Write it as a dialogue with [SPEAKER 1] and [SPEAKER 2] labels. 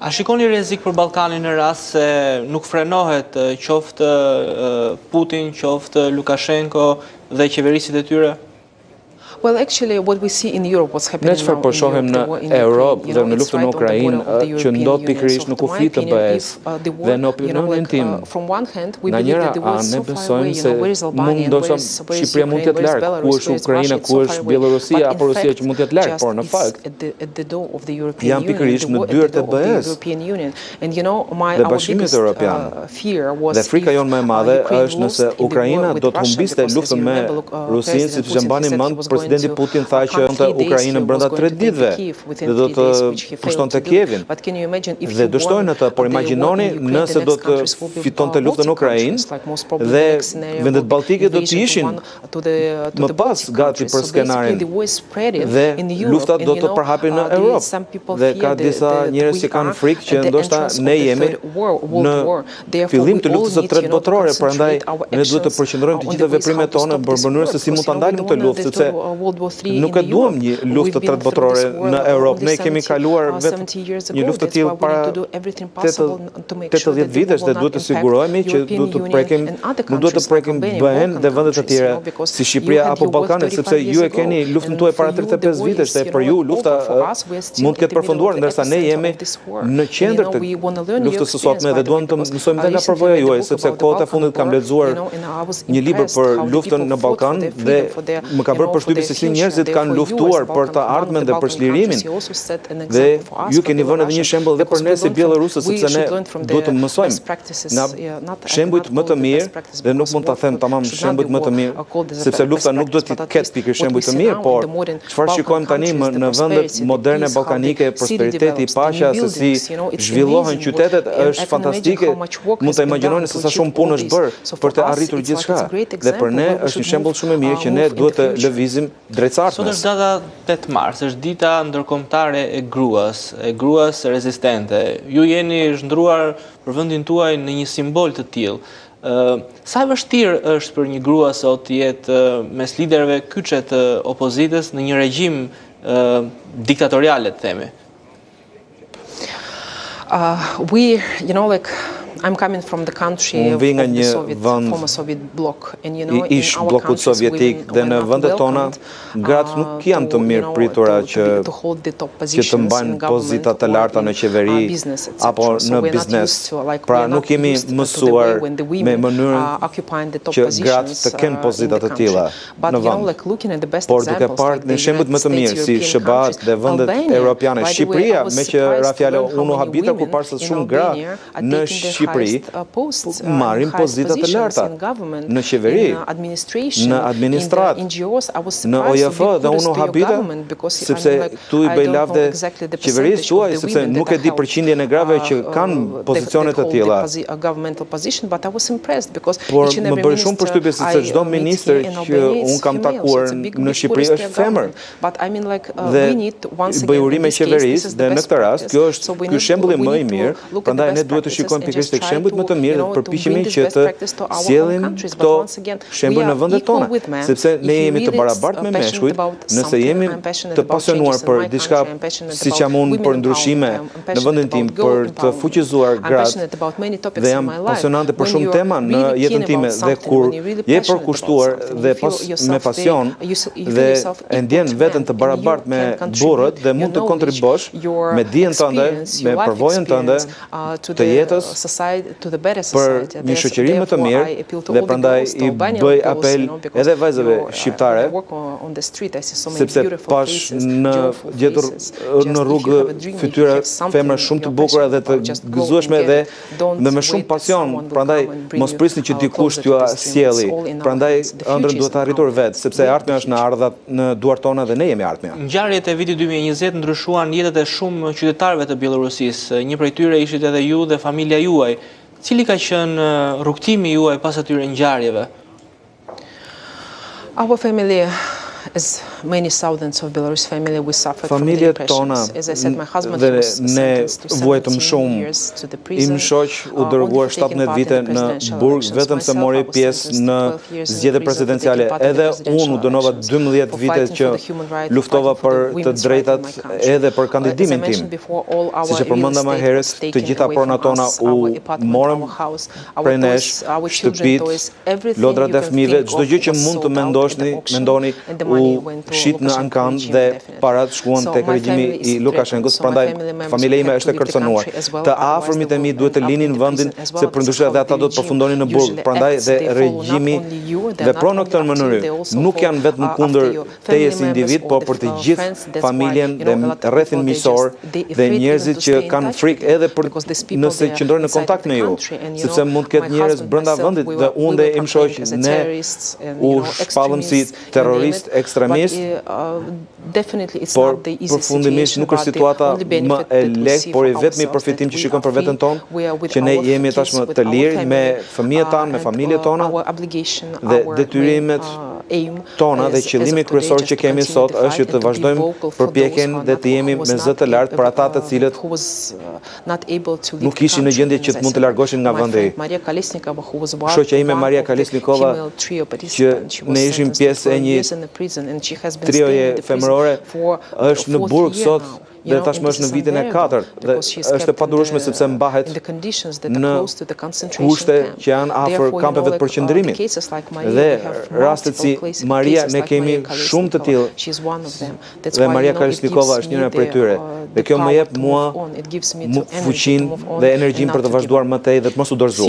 [SPEAKER 1] A shikoni rrezik për Ballkanin në rast se nuk frenohet qoftë Putin, qoftë Lukashenko dhe qeverisit e tyre?
[SPEAKER 2] Well, actually, what we see in Europe, what's happening
[SPEAKER 3] Ne çfarë po shohim në Europë dhe në luftën në Ukrainë që ndodh pikërisht në kufi të BE-s dhe në opinionin tim, nga njëra anë ne besojmë se ndoshta Shqipëria mund të jetë larg, ku është Ukraina, ku është Bielorusia apo Rusia që mund të jetë larg, por në fakt janë pikërisht në dyert e BE-s dhe Bashkimit Evropian. Dhe frika jonë më e madhe është nëse Ukraina do të humbiste luftën me Rusinë, siç e mbani mend Presidenti Putin tha që onte Ukrainën brenda 3 ditëve dhe do të pushtonte Kievin. Dhe dështojnë atë, por imagjinoni nëse do të fitonte luftën në Ukrainë dhe vendet balltike do të ishin më pas gati për skenarin dhe luftat do të përhapin në Europë. Dhe ka disa njerëz që kanë frikë që ndoshta ne jemi në fillim të luftës së tretë botërore, prandaj ne duhet të përqendrojmë të gjitha veprimet tona për mënyrë se si mund ta ndalim këtë luftë, sepse nuk e duam një luftë të tretë botërore në Europë. Ne kemi kaluar vetëm një luftë të tillë para 80 vitesh dhe duhet të sigurohemi që nuk duhet të prekim BE-n dhe vendet e tjera si Shqipëria apo Ballkanin, sepse ju e keni luftën tuaj para 35 vitesh dhe për ju lufta mund të ketë përfunduar, ndërsa ne jemi në qendër të luftës së sotme dhe duam të mësojmë nga përvoja juaj, sepse kohët e fundit kam lexuar një libër për luftën në Ballkan dhe më ka bërë përshtypje se si njerëzit kanë luftuar për të ardhmen dhe për çlirimin. Dhe ju keni vënë edhe një shembull dhe për ne si bielorusë, sepse ne duhet të mësojmë nga shembujt më të mirë dhe nuk mund ta them tamam shembujt më të mirë, sepse lufta nuk duhet të ketë pikë shembuj të mirë, por çfarë shikojmë tani në vendet moderne ballkanike, prosperiteti, paqja, se si zhvillohen qytetet është fantastike. Mund ta imagjinoni se sa shumë punë është bërë për të arritur gjithçka. Dhe për ne është një shembull shumë i mirë që ne duhet të lëvizim drejt së ardhmes.
[SPEAKER 1] Sot është data 8 mars, është dita ndërkombëtare e gruas rezistente. Ju jeni zhndruar për vendin tuaj në një simbol të tillë. Sa e vështirë është për një grua sot të jetë mes liderëve kyçe të opozitës në një regjim diktatorial, le të themi?
[SPEAKER 2] I'm coming from the country of the former Soviet bloc, and
[SPEAKER 3] i ish bllokut sovjetik dhe në vendet tona gratë nuk janë të mirë pritura që të mbajnë pozita të larta në qeveri apo në biznes. Pra nuk jemi mësuar me mënyrën që gratë të kenë pozita të tilla në vend. Por duke parë në shembujt më të mirë si SHBA dhe vendet europiane, Shqipëria, me që ra fjala unë habita ku parë shumë gra në Shqipëri marrin pozita të larta në qeveri, në administratë, në OJF dhe unë habita, sepse tu i bëj lavde qeverisë tuaj, sepse nuk e di përqindjen e grave që kanë pozicione të tilla. Por më bëri shumë përshtypje se çdo ministër që unë kam takuar në Shqipëri është femër. Dhe bëj urime qeverisë dhe në këtë rast kjo është ky shembulli më i mirë, prandaj ne duhet të shikojmë pikërisht shembujt më të mirë dhe përpiqemi që të sjellim këto shembuj në vendet tona, sepse ne jemi të barabartë me meshkujt, nëse jemi të pasionuar për diçka siç jam unë për ndryshime në vendin tim, për të fuqizuar gratë dhe jam pasionante për shumë tema në jetën time dhe kur je përkushtuar dhe me pasion dhe e ndjen veten të barabartë me burrët dhe mund të kontribosh me dijen tënde, me përvojën tënde të jetës për një shoqëri më të mirë dhe prandaj i bëj apel edhe vajzave shqiptare, sepse pash në gjetur në rrugë fytyra femra shumë të bukura dhe të gëzueshme dhe me shumë pasion, prandaj mos prisni që dikush t'ju sjelli, prandaj ëndrrën duhet të arritur vetë, sepse ardhmja është në duart tona dhe ne jemi ardhmja.
[SPEAKER 1] Ngjarjet e vitit 2020 ndryshuan jetët e shumë qytetarëve të Bielorusisë. Një prej tyre ishit edhe ju dhe familja juaj. Cili ka qenë rrugtimi juaj pas atyre ngjarjeve?
[SPEAKER 2] Our family is many thousands of Belarus family we suffered from the repressions. As I said, my husband was sentenced to 17 years to the prison.
[SPEAKER 3] Im shoq u dërguar 17 vite në burg vetëm se mori pjesë në zgjedhje presidenciale. Edhe unë u dënova 12 vite që luftova për të drejtat edhe për kandidimin tim. Siç e përmenda më herët, të gjitha pronat tona u morëm prej nesh, shtëpit, lodrat e fëmijëve, çdo gjë që mund të mendoni u shit në ankan dhe parat shkuan tek regjimi i Lukashenkos, prandaj familja ime është e kërcënuar. Të afërmit e mi duhet të linin vendin se përndryshe edhe ata do të përfundojnë në burg. Prandaj dhe regjimi vepron në këtë mënyrë. Nuk janë vetëm kundër teje si individ, por për të gjithë familjen dhe rrethin miqësor dhe njerëzit që kanë frikë edhe për nëse qëndrojnë në kontakt me ju, sepse mund të ketë njerëz brenda vendit dhe unë dhe im shoq ne u shpallëm si terrorist ekstremist, por përfundimisht nuk është situata më e lehtë, por i vetmi përfitim që shikon për veten tonë, që ne jemi tashmë të lirë me fëmijët tanë, me familjet tona dhe detyrimet tona dhe qëllimi kryesor që kemi sot është që të vazhdojmë përpjekjen dhe të jemi me zë të lartë për ata të cilët nuk ishin në gjendje që të mund të largoshin nga vendi. Shoqja ime Maria Kalesnikova, që ne ishim pjesë e një trioje femërore, është në burg sot dhe tashmë është në vitin e 4 dhe është e padurueshme sepse mbahet në kushte që janë afër kampeve të përqendrimit. Dhe rastet si Maria ne kemi shumë të tillë dhe Maria Kalesnikova është njëra prej tyre. Dhe kjo më jep mua fuqinë dhe energjinë për të vazhduar më tej dhe të mos u dorëzuar.